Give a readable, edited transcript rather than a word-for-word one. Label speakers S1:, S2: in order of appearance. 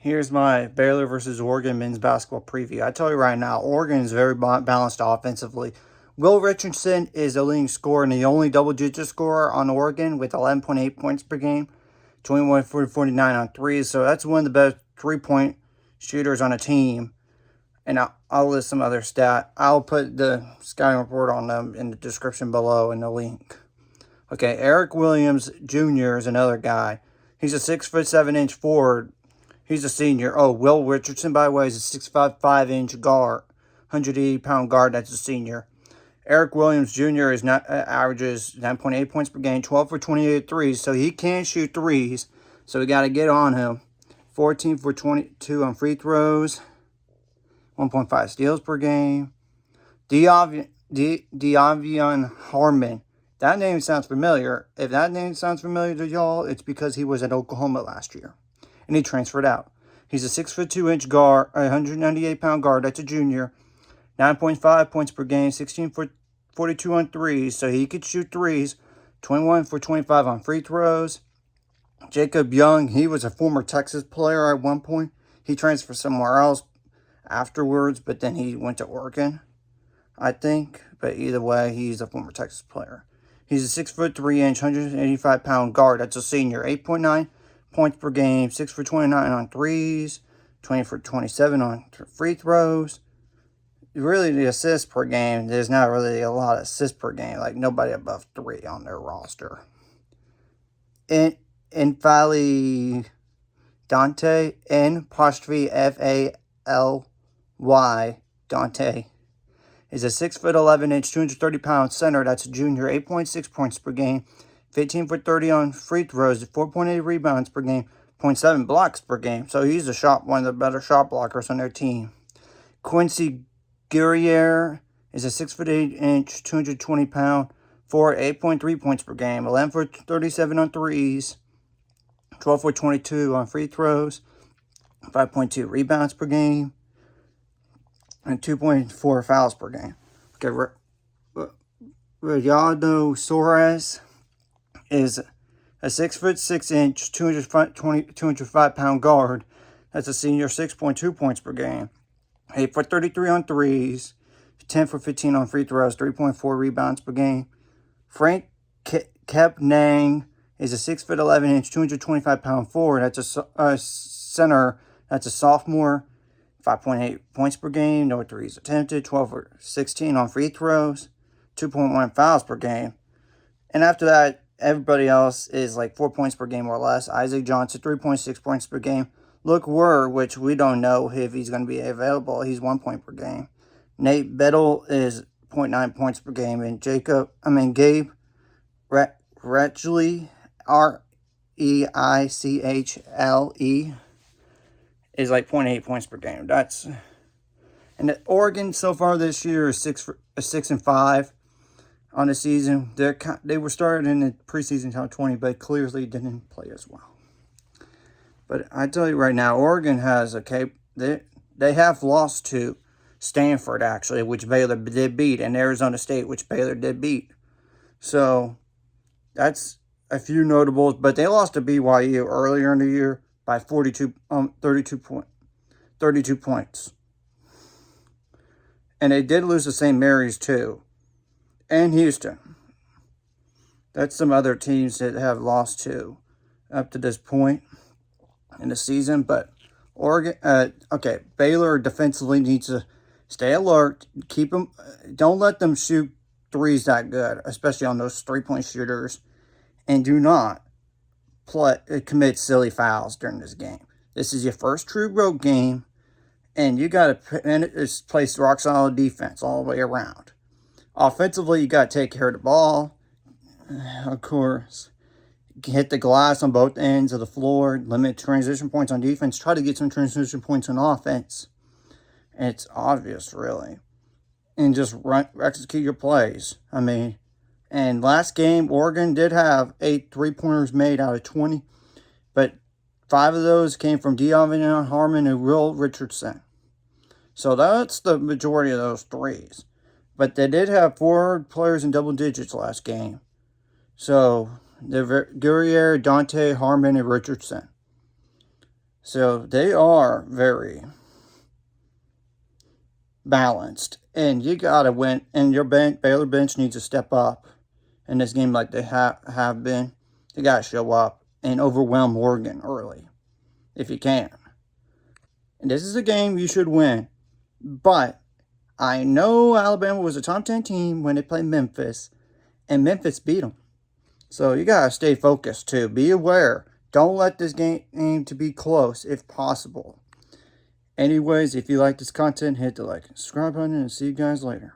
S1: Here's my Baylor versus Oregon men's basketball preview. I tell you right now, Oregon is very balanced offensively. Will Richardson is the leading scorer and the only double-digit scorer on Oregon with 11.8 points per game, 21 for 49 on threes. So that's one of the best three-point shooters on a team. And I'll list some other stat. I'll put the scouting report on them in the description below in the link. Okay, Eric Williams Jr. is another guy. He's a 6'7" forward. He's a senior. Oh, Will Richardson, by the way, is a 6'5", 5" guard, 180-pound guard. That's a senior. Eric Williams Jr. is not averages 9.8 points per game, 12 for 28 threes, so he can shoot threes. So we got to get on him. 14 for 22 on free throws, 1.5 steals per game. De'Avion Harmon. That name sounds familiar. If that name sounds familiar to y'all, it's because he was at Oklahoma last year. And he transferred out. He's a 6'2" guard, a 198-pound guard. That's a junior. 9.5 points per game, 16 for 42 on threes. So he could shoot threes. 21 for 25 on free throws. Jacob Young, he was a former Texas player at one point. He transferred somewhere else afterwards, but then he went to Oregon, I think. But either way, he's a former Texas player. He's a 6'3", 185-pound guard. That's a senior. 8.9 points per game, 6 for 29 on threes, 20 for 27 on free throws. Really, the assists per game, there's not really a lot of assists per game. Like, nobody above 3 on their roster. Infally Dante, N''F''A''L''Y, Dante, is a 6'11", 230-pound center. That's a junior. 8.6 points per game, 15 for 30 on free throws, 4.8 rebounds per game, 0.7 blocks per game. So he's one of the better shot blockers on their team. Quincy Guerriere is a 6'8", 220-pound forward, 8.3 points per game, 11 for 37 on threes, 12 for 22 on free throws, 5.2 rebounds per game, and 2.4 fouls per game. Okay, Rayado Suarez is a 6'6", 205-pound guard. That's a senior, 6.2 points per game. 8 for 33 on threes, 10 for 15 on free throws, 3.4 rebounds per game. Frank Kepnang is a 6'11", 225-pound forward. That's a center. That's a sophomore. 5.8 points per game, no threes attempted, 12 for 16 on free throws, 2.1 fouls per game. And after that, everybody else is like 4 points per game or less. Isaac Johnson, 3.6 points per game. Luke Word, which we don't know if he's going to be available, he's 1 point per game. Nate Bettle is 0.9 points per game. And Gabe Retchley, Reichle, is like 0.8 points per game. And Oregon so far this year is 6-5 on the season. They were started in the preseason top 20, but clearly didn't play as well. But I tell you right now, Oregon has they have lost to Stanford actually, which Baylor did beat, and Arizona State, which Baylor did beat. So that's a few notables, but they lost to BYU earlier in the year by 32 points. And they did lose to St. Mary's too. And Houston. That's some other teams that have lost to up to this point in the season. But Oregon, Baylor defensively needs to stay alert. Keep them, don't let them shoot threes that good, especially on those three-point shooters. And do not commit silly fouls during this game. This is your first true road game, and you got to place rock-solid defense all the way around. Offensively, you got to take care of the ball, of course. Hit the glass on both ends of the floor. Limit transition points on defense. Try to get some transition points on offense. And it's obvious, really. And just execute your plays. And last game, Oregon did have 8 3-pointers made out of 20. But 5 of those came from De'Avion Harmon and Will Richardson. So that's the majority of those threes. But they did have 4 players in double digits last game. So, Guerriere, Dante, Harmon, and Richardson. So they are very balanced. And you got to win. And your Baylor bench needs to step up in this game like they have been. They got to show up and overwhelm Oregon early if you can. And this is a game you should win. But I know Alabama was a top 10 team when they played Memphis, and Memphis beat them. So you got to stay focused too. Be aware. Don't let this game to be close if possible. Anyways, if you like this content, hit the like and subscribe button, and see you guys later.